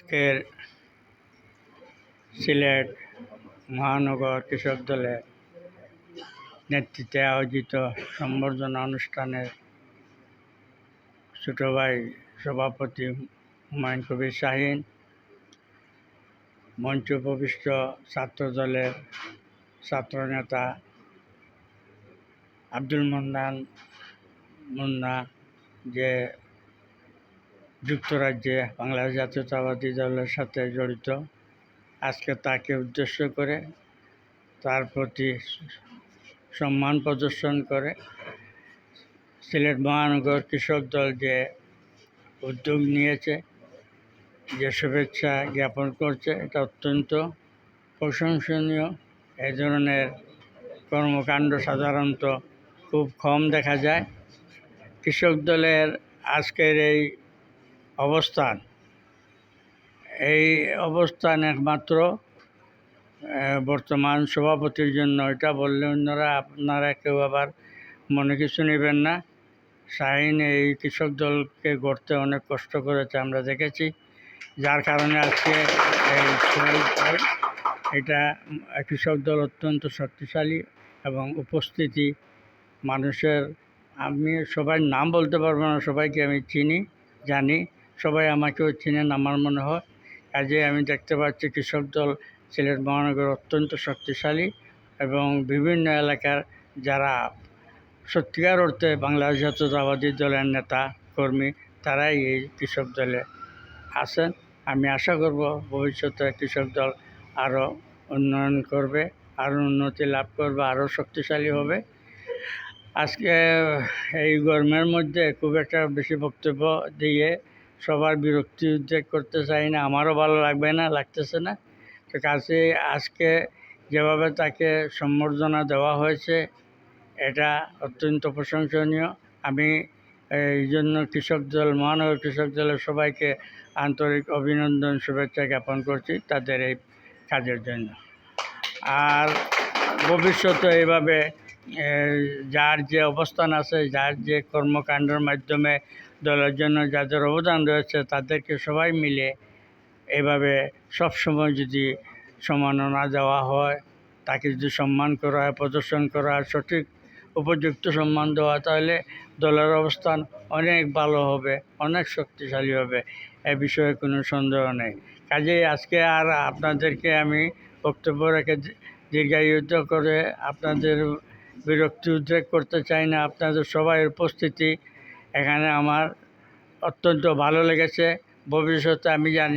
আজকের সিলেট মহানগর কৃষক দলের নেতৃত্বে আয়োজিত সম্বর্ধনা অনুষ্ঠানের ছোট ভাই সভাপতি হুমায়ুন কবির শাহীন, মঞ্চ উপবিষ্ট ছাত্র দলের ছাত্রনেতা আব্দুল মান্নান মুন্না, যে যুক্তরাজ্যে বাংলাদেশ জাতীয়তাবাদী দলের সাথে জড়িত, আজকে তাকে উদ্দেশ্য করে তার প্রতি সম্মান প্রদর্শন করে সিলেট মহানগর কৃষক দল যে উদ্যোগ নিয়েছে, যে শুভেচ্ছা জ্ঞাপন করছে, এটা অত্যন্ত প্রশংসনীয়। এই ধরনের কর্মকাণ্ড সাধারণত খুব কম দেখা যায়। কৃষক দলের আজকের এই অবস্থান একমাত্র বর্তমান সভাপতির জন্য। এটা বললে অন্যরা আপনারা কেউ আবার মনে কিছু নেবেন না। শাহীন এই কৃষক দলকে গড়তে অনেক কষ্ট করেছে, আমরা দেখেছি, যার কারণে আজকে এই এটা কৃষক দল অত্যন্ত শক্তিশালী এবং উপস্থিতি মানুষের, আমি সবাই নাম বলতে পারবো না, সবাইকে আমি চিনি, জানি, সবাই আমাকেও চিনেন আমার মনে হয়। কাজে আমি দেখতে পাচ্ছি কৃষক দল সিলেট মহানগর অত্যন্ত শক্তিশালী এবং বিভিন্ন এলাকার যারা সত্যিকার অর্থে বাংলাদেশ জাতীয়তাবাদী দলের নেতা কর্মী, তারাই এই কৃষক দলে আছেন। আমি আশা করব ভবিষ্যতে কৃষক দল আরও উন্নয়ন করবে, আরও উন্নতি লাভ করবে, আরও শক্তিশালী হবে। আজকে এই গরমের মধ্যে খুব একটা বেশি বক্তব্য দিয়ে সবার বিরক্তি উদ্রেক করতে চাই না, আমারও ভালো লাগতেছে না। তো কাছে আজকে যেভাবে তাকে সম্বর্ধনা দেওয়া হয়েছে, এটা অত্যন্ত প্রশংসনীয়। আমি এই জন্য মহানগর কৃষক দলের সবাইকে আন্তরিক অভিনন্দন, শুভেচ্ছা জ্ঞাপন করছি তাদের এই কাজের জন্য। আর ভবিষ্যতে এইভাবে যার যে অবস্থান আছে, যার যে কর্মকাণ্ডের মাধ্যমে দলের জন্য যাদের অবদান রয়েছে, তাদেরকে সবাই মিলে এভাবে সবসময় যদি সম্মাননা দেওয়া হয়, তাকে যদি সম্মান করা হয়, প্রদর্শন করা হয়, সঠিক উপযুক্ত সম্মান দেওয়া, তাহলে দলের অবস্থান অনেক ভালো হবে, অনেক শক্তিশালী হবে, এ বিষয়ে কোনো সন্দেহ নেই। কাজেই আজকে আর আপনাদেরকে আমি বক্তব্য রেখে দীর্ঘায়িত করে আপনাদের বিরক্তি উদ্রেক করতে চাই না। আপনাদের সবাই উপস্থিতি এখানে আমার অত্যন্ত ভালো লেগেছে। ভবিষ্যতে আমি জানি